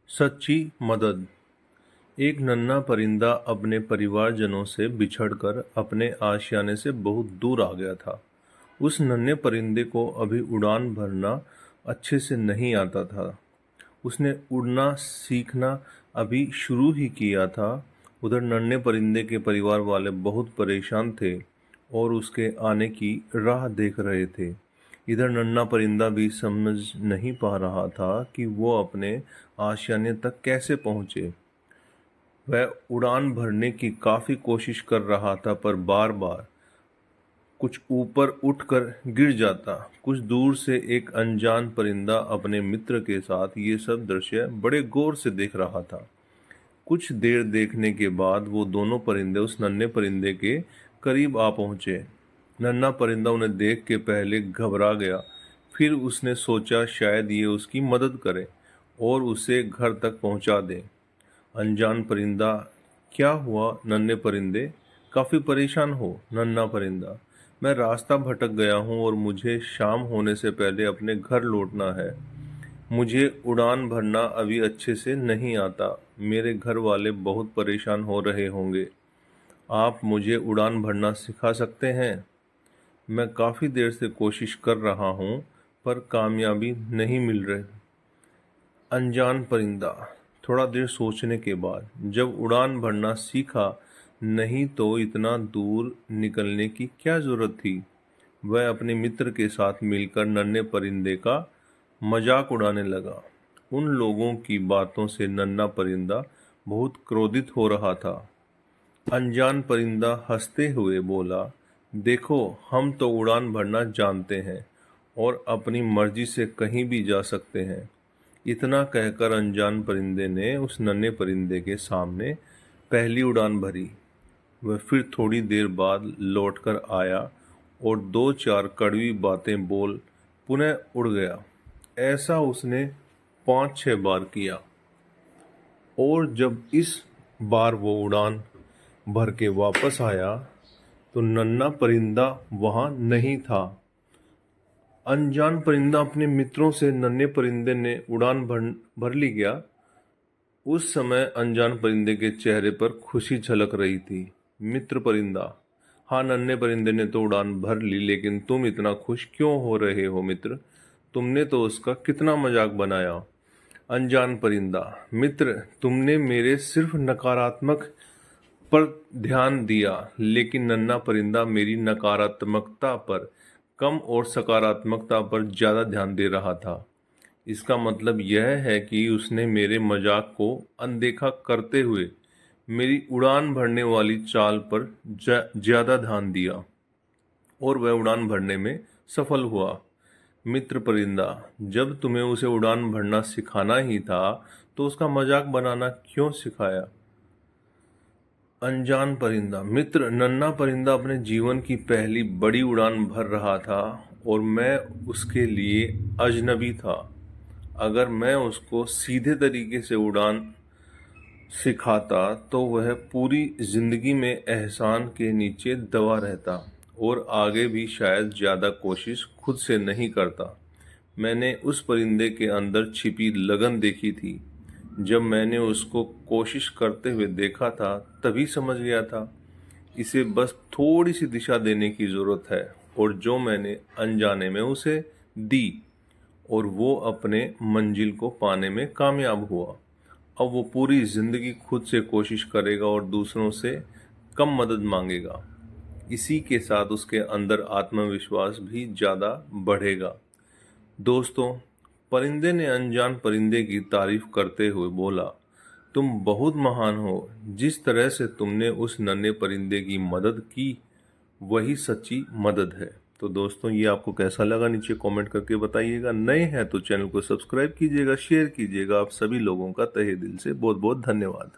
सच्ची मदद। एक नन्हा परिंदा अपने परिवारजनों से बिछड़कर अपने आशियाने से बहुत दूर आ गया था। उस नन्हे परिंदे को अभी उड़ान भरना अच्छे से नहीं आता था। उसने उड़ना सीखना अभी शुरू ही किया था। उधर नन्हे परिंदे के परिवार वाले बहुत परेशान थे और उसके आने की राह देख रहे थे। इधर नन्हा परिंदा भी समझ नहीं पा रहा था कि वो अपने आशियाने तक कैसे पहुंचे। वह उड़ान भरने की काफ़ी कोशिश कर रहा था, पर बार बार कुछ ऊपर उठकर गिर जाता। कुछ दूर से एक अनजान परिंदा अपने मित्र के साथ ये सब दृश्य बड़े गौर से देख रहा था। कुछ देर देखने के बाद वो दोनों परिंदे उस नन्हे परिंदे के करीब आ पहुंचे। नन्हा परिंदा उन्हें देख के पहले घबरा गया, फिर उसने सोचा शायद ये उसकी मदद करे और उसे घर तक पहुंचा दे। अनजान परिंदा, क्या हुआ नन्हे परिंदे? काफ़ी परेशान हो? नन्हा परिंदा, मैं रास्ता भटक गया हूँ और मुझे शाम होने से पहले अपने घर लौटना है। मुझे उड़ान भरना अभी अच्छे से नहीं आता। मेरे घर वाले बहुत परेशान हो रहे होंगे। आप मुझे उड़ान भरना सिखा सकते हैं? मैं काफ़ी देर से कोशिश कर रहा हूँ, पर कामयाबी नहीं मिल रही। अनजान परिंदा, थोड़ा देर सोचने के बाद, जब उड़ान भरना सीखा नहीं तो इतना दूर निकलने की क्या ज़रूरत थी। वह अपने मित्र के साथ मिलकर नन्हे परिंदे का मजाक उड़ाने लगा। उन लोगों की बातों से नन्हा परिंदा बहुत क्रोधित हो रहा था। अनजान परिंदा हंसते हुए बोला, देखो, हम तो उड़ान भरना जानते हैं और अपनी मर्जी से कहीं भी जा सकते हैं। इतना कहकर अनजान परिंदे ने उस नन्हे परिंदे के सामने पहली उड़ान भरी। वह फिर थोड़ी देर बाद लौटकर आया और दो चार कड़वी बातें बोल पुनः उड़ गया। ऐसा उसने 5-6 बार किया और जब इस बार वो उड़ान भर के वापस आया तो नन्हा परिंदा वहां नहीं था। अनजान परिंदा अपने मित्रों से नन्हे परिंदे ने उड़ान भर ली गया। उस समय अनजान परिंदे के चेहरे पर खुशी झलक रही थी। मित्र परिंदा, हाँ, नन्हे परिंदे ने तो उड़ान भर ली, लेकिन तुम इतना खुश क्यों हो रहे हो मित्र? तुमने तो उसका कितना मजाक बनाया। अनजान परिंदा, मित्र, तुमने मेरे सिर्फ नकारात्मक पर ध्यान दिया, लेकिन नन्हा परिंदा मेरी नकारात्मकता पर कम और सकारात्मकता पर ज़्यादा ध्यान दे रहा था। इसका मतलब यह है कि उसने मेरे मजाक को अनदेखा करते हुए मेरी उड़ान भरने वाली चाल पर ज़्यादा ध्यान दिया और वह उड़ान भरने में सफल हुआ। मित्र परिंदा, जब तुम्हें उसे उड़ान भरना सिखाना ही था तो उसका मजाक बनाना क्यों सिखाया? अनजान परिंदा, मित्र, नन्हा परिंदा अपने जीवन की पहली बड़ी उड़ान भर रहा था और मैं उसके लिए अजनबी था। अगर मैं उसको सीधे तरीके से उड़ान सिखाता तो वह पूरी जिंदगी में एहसान के नीचे दबा रहता और आगे भी शायद ज़्यादा कोशिश खुद से नहीं करता। मैंने उस परिंदे के अंदर छिपी लगन देखी थी। जब मैंने उसको कोशिश करते हुए देखा था तभी समझ गया था, इसे बस थोड़ी सी दिशा देने की ज़रूरत है, और जो मैंने अनजाने में उसे दी और वो अपने मंजिल को पाने में कामयाब हुआ। अब वो पूरी ज़िंदगी खुद से कोशिश करेगा और दूसरों से कम मदद मांगेगा। इसी के साथ उसके अंदर आत्मविश्वास भी ज़्यादा बढ़ेगा। दोस्तों, परिंदे ने अनजान परिंदे की तारीफ करते हुए बोला, तुम बहुत महान हो। जिस तरह से तुमने उस नन्हे परिंदे की मदद की, वही सच्ची मदद है। तो दोस्तों, ये आपको कैसा लगा नीचे कमेंट करके बताइएगा। नए हैं तो चैनल को सब्सक्राइब कीजिएगा, शेयर कीजिएगा। आप सभी लोगों का तहे दिल से बहुत बहुत धन्यवाद।